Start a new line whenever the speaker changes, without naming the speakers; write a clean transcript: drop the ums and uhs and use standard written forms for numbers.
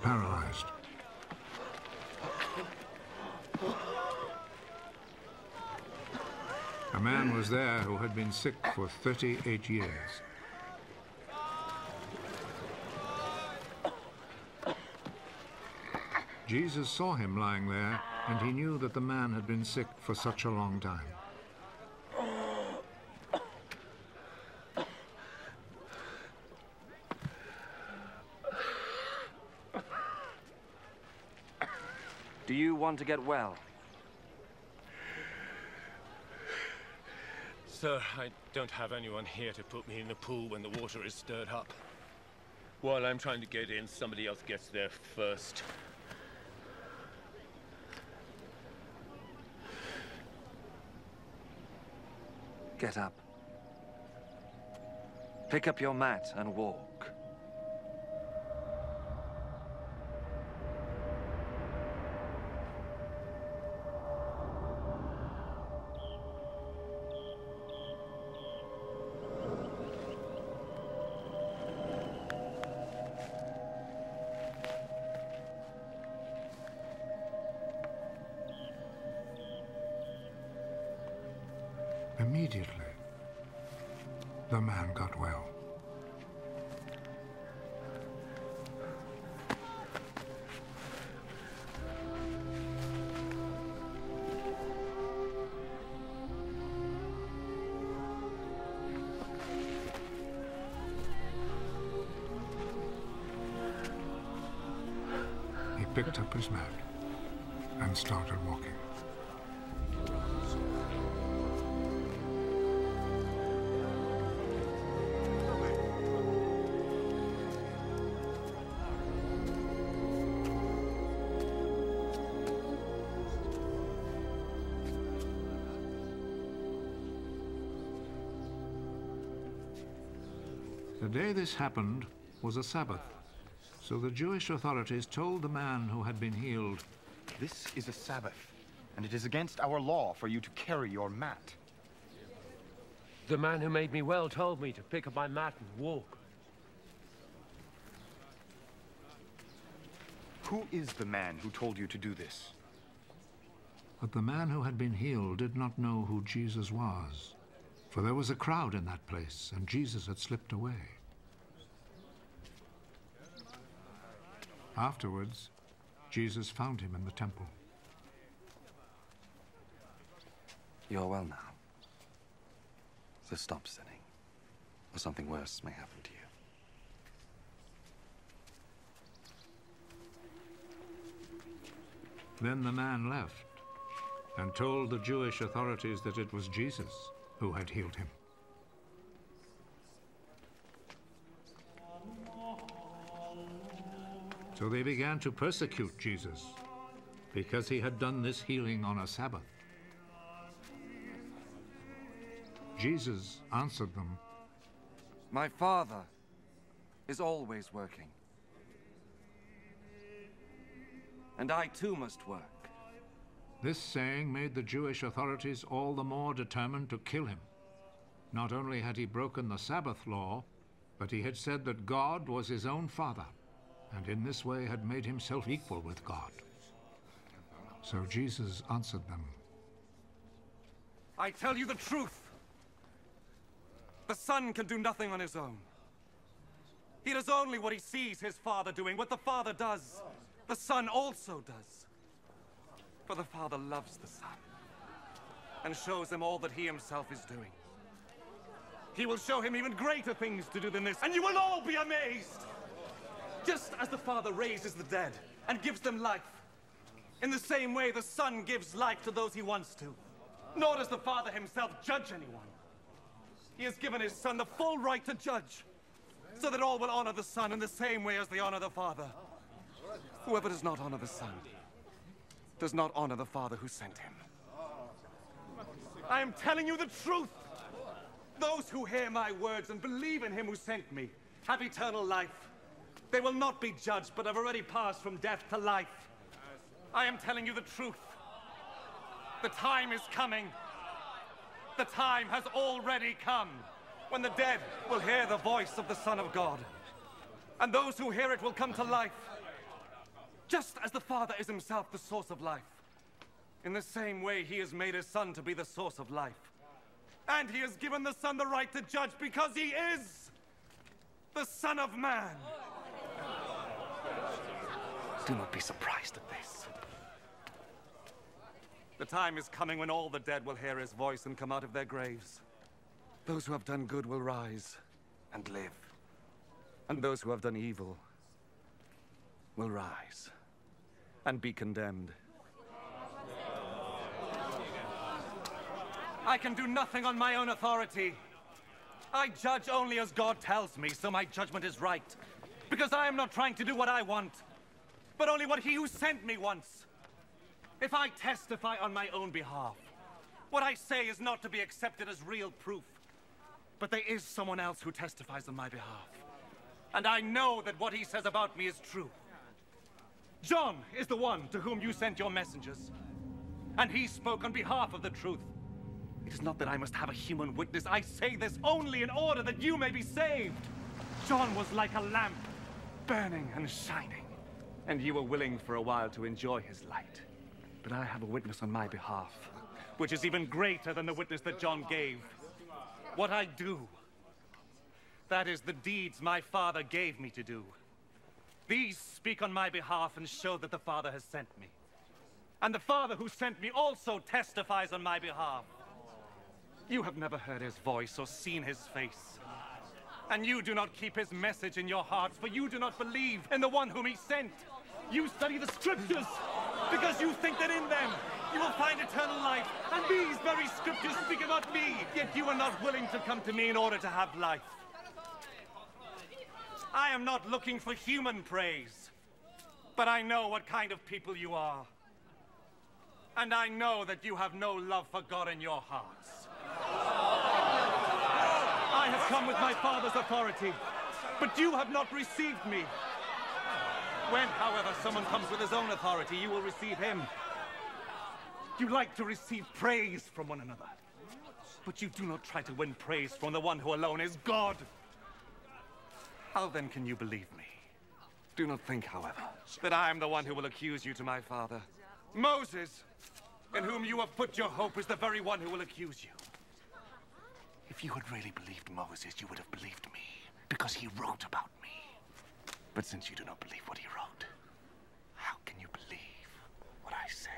paralyzed. A man was there who had been sick for 38 years. Jesus saw him lying there, and he knew that the man had been sick for such a long time.
Do you want to get well?
Sir, I don't have anyone here to put me in the pool when the water is stirred up. While I'm trying to get in, somebody else gets there first.
Get up. Pick up your mat and walk.
Immediately, the man got well. He picked up his mat and started walking. The day this happened was a Sabbath, so the Jewish authorities told the man who had been healed,
"This is a Sabbath, and it is against our law for you to carry your mat."
The man who made me well told me to pick up my mat and walk.
Who is the man who told you to do this?
But the man who had been healed did not know who Jesus was, for there was a crowd in that place, and Jesus had slipped away. Afterwards, Jesus found him in the temple.
You're well now. So stop sinning, or something worse may happen to you.
Then the man left and told the Jewish authorities that it was Jesus who had healed him. So they began to persecute Jesus because he had done this healing on a Sabbath. Jesus answered them,
My Father is always working. And I too must work.
This saying made the Jewish authorities all the more determined to kill him. Not only had he broken the Sabbath law, but he had said that God was his own Father, and in this way had made himself equal with God. So Jesus answered them,
I tell you the truth. The Son can do nothing on his own. He does only what he sees his Father doing. What the Father does, the Son also does. For the Father loves the Son and shows him all that he himself is doing. He will show him even greater things to do than this, and you will all be amazed. Just as the Father raises the dead and gives them life, in the same way the Son gives life to those he wants to. Nor does the Father himself judge anyone. He has given his Son the full right to judge, so that all will honor the Son in the same way as they honor the Father. Whoever does not honor the Son does not honor the Father who sent him. I am telling you the truth. Those who hear my words and believe in him who sent me have eternal life. They will not be judged, but have already passed from death to life. I am telling you the truth. The time is coming. The time has already come when the dead will hear the voice of the Son of God. And those who hear it will come to life. Just as the Father is himself the source of life, in the same way he has made his Son to be the source of life. And he has given the Son the right to judge because he is the Son of Man. Do not be surprised at this. The time is coming when all the dead will hear his voice and come out of their graves. Those who have done good will rise and live. And those who have done evil will rise and be condemned. I can do nothing on my own authority. I judge only as God tells me, so my judgment is right. Because I am not trying to do what I want, but only what he who sent me wants. If I testify on my own behalf, what I say is not to be accepted as real proof. But there is someone else who testifies on my behalf. And I know that what he says about me is true. John is the one to whom you sent your messengers. And he spoke on behalf of the truth. It is not that I must have a human witness. I say this only in order that you may be saved. John was like a lamp, burning and shining. And you were willing for a while to enjoy his light. But I have a witness on my behalf, which is even greater than the witness that John gave. What I do, that is the deeds my Father gave me to do. These speak on my behalf and show that the Father has sent me. And the Father who sent me also testifies on my behalf. You have never heard his voice or seen his face. And you do not keep his message in your hearts, for you do not believe in the one whom he sent. You study the scriptures because you think that in them you will find eternal life. And these very scriptures speak about me, yet you are not willing to come to me in order to have life. I am not looking for human praise, but I know what kind of people you are. And I know that you have no love for God in your hearts. I have come with my Father's authority, but you have not received me. When, however, someone comes with his own authority, you will receive him. You like to receive praise from one another, but you do not try to win praise from the one who alone is God. How then can you believe me? Do not think, however, that I am the one who will accuse you to my Father. Moses, in whom you have put your hope, is the very one who will accuse you. If you had really believed Moses, you would have believed me, because he wrote about me. But since you do not believe what he wrote, how can you believe what I say?